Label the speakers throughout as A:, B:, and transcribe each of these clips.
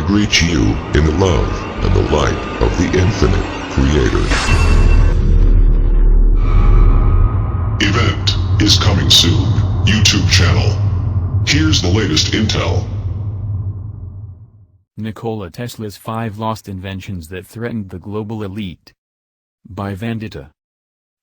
A: greet you in the love and the light of the infinite Creator. Event is coming soon. YouTube channel. Here's the latest intel.
B: Nikola Tesla's 5 lost inventions that threatened the global elite. By Vendetta.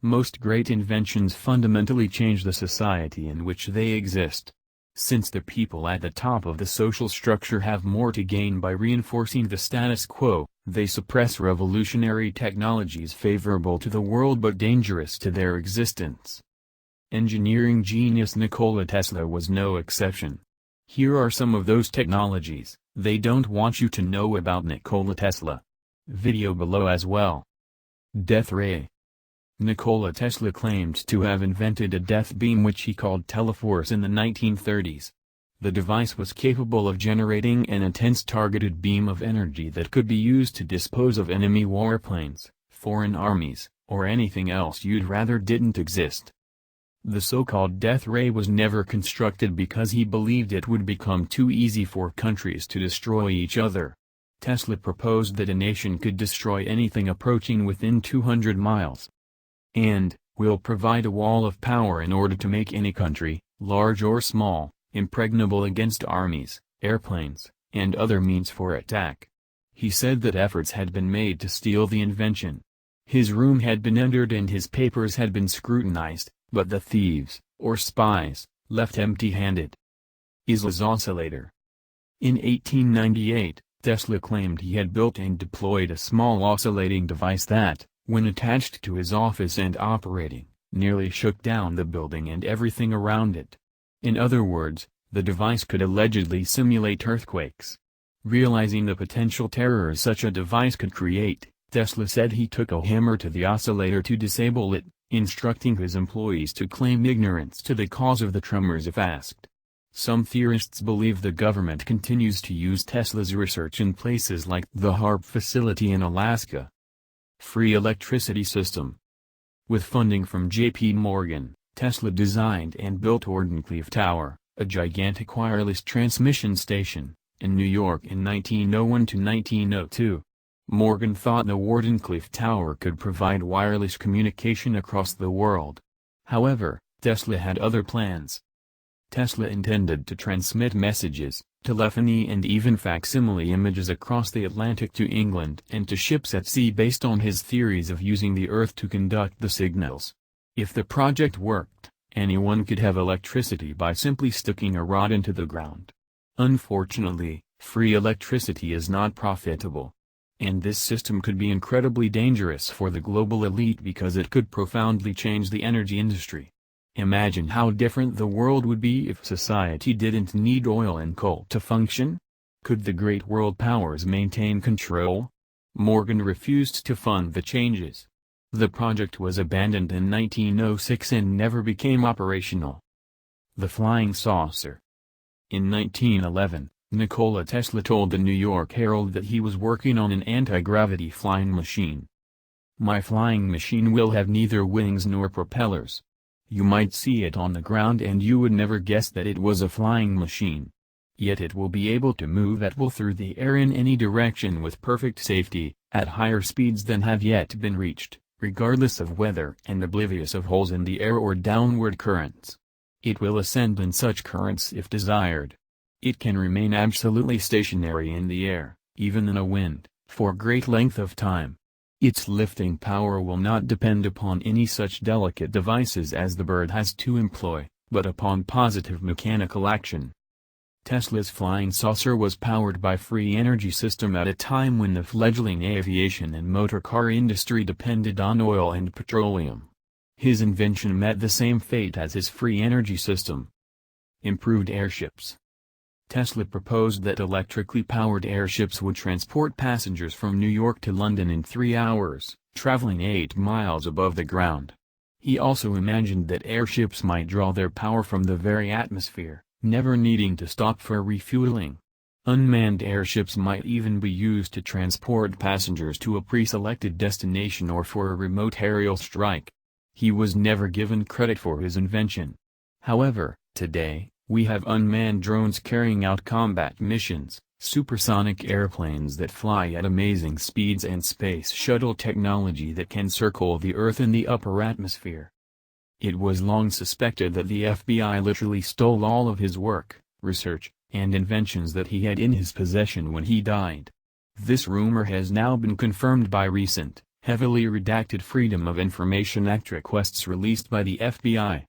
B: Most great inventions fundamentally change the society in which they exist. Since the people at the top of the social structure have more to gain by reinforcing the status quo, they suppress revolutionary technologies favorable to the world but dangerous to their existence. Engineering genius Nikola Tesla was no exception. Here are some of those technologies they don't want you to know about Nikola Tesla. Video below as well. Death ray. Nikola Tesla claimed to have invented a death beam which he called teleforce in the 1930s. The device was capable of generating an intense targeted beam of energy that could be used to dispose of enemy warplanes, foreign armies, or anything else you'd rather didn't exist. The so-called death ray was never constructed because he believed it would become too easy for countries to destroy each other. Tesla proposed that a nation could destroy anything approaching within 200 miles. And, will provide a wall of power in order to make any country, large or small, impregnable against armies, airplanes, and other means for attack. He said that efforts had been made to steal the invention. His room had been entered and his papers had been scrutinized, but the thieves, or spies, left empty-handed. Tesla's oscillator. In 1898, Tesla claimed he had built and deployed a small oscillating device that, when attached to his office and operating, nearly shook down the building and everything around it. In other words, the device could allegedly simulate earthquakes. Realizing the potential terror such a device could create, Tesla said he took a hammer to the oscillator to disable it, instructing his employees to claim ignorance to the cause of the tremors if asked. Some theorists believe the government continues to use Tesla's research in places like the HAARP facility in Alaska. Free electricity system. With funding from J.P. Morgan, Tesla designed and built Wardenclyffe Tower, a gigantic wireless transmission station, in New York in 1901 to 1902. Morgan thought the Wardenclyffe Tower could provide wireless communication across the world. However, Tesla had other plans. Tesla intended to transmit messages, telephony and even facsimile images across the Atlantic to England and to ships at sea based on his theories of using the Earth to conduct the signals. If the project worked, anyone could have electricity by simply sticking a rod into the ground. Unfortunately, free electricity is not profitable. And this system could be incredibly dangerous for the global elite because it could profoundly change the energy industry. Imagine how different the world would be if society didn't need oil and coal to function? Could the great world powers maintain control? Morgan refused to fund the changes. The project was abandoned in 1906 and never became operational. The flying saucer. In 1911, Nikola Tesla told the New York Herald that he was working on an anti-gravity flying machine. "My flying machine will have neither wings nor propellers. You might see it on the ground and you would never guess that it was a flying machine. Yet it will be able to move at will through the air in any direction with perfect safety, at higher speeds than have yet been reached, regardless of weather and oblivious of holes in the air or downward currents. It will ascend in such currents if desired. It can remain absolutely stationary in the air, even in a wind, for great length of time. Its lifting power will not depend upon any such delicate devices as the bird has to employ, but upon positive mechanical action." Tesla's flying saucer was powered by free energy system at a time when the fledgling aviation and motor car industry depended on oil and petroleum. His invention met the same fate as his free energy system. Improved airships. Tesla proposed that electrically powered airships would transport passengers from New York to London in 3 hours, traveling 8 miles above the ground. He also imagined that airships might draw their power from the very atmosphere, never needing to stop for refueling. Unmanned airships might even be used to transport passengers to a pre-selected destination or for a remote aerial strike. He was never given credit for his invention. However, today, We have unmanned drones carrying out combat missions, supersonic airplanes that fly at amazing speeds and space shuttle technology that can circle the Earth in the upper atmosphere. It was long suspected that the FBI literally stole all of his work, research, and inventions that he had in his possession when he died. This rumor has now been confirmed by recent, heavily redacted Freedom of Information Act requests released by the FBI.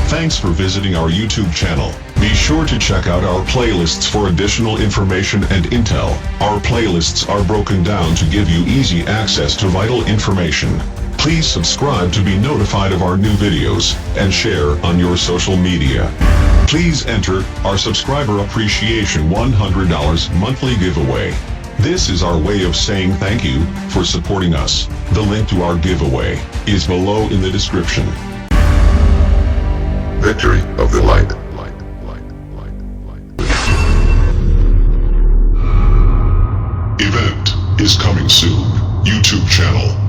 A: Thanks for visiting our YouTube channel. Be sure to check out our playlists for additional information and intel. Our playlists are broken down to give you easy access to vital information. Please subscribe to be notified of our new videos, and share on your social media. Please enter our Subscriber Appreciation $100 monthly giveaway. This is our way of saying thank you for supporting us. The link to our giveaway is below in the description.
C: Victory of the light.
A: Event is coming soon. YouTube channel.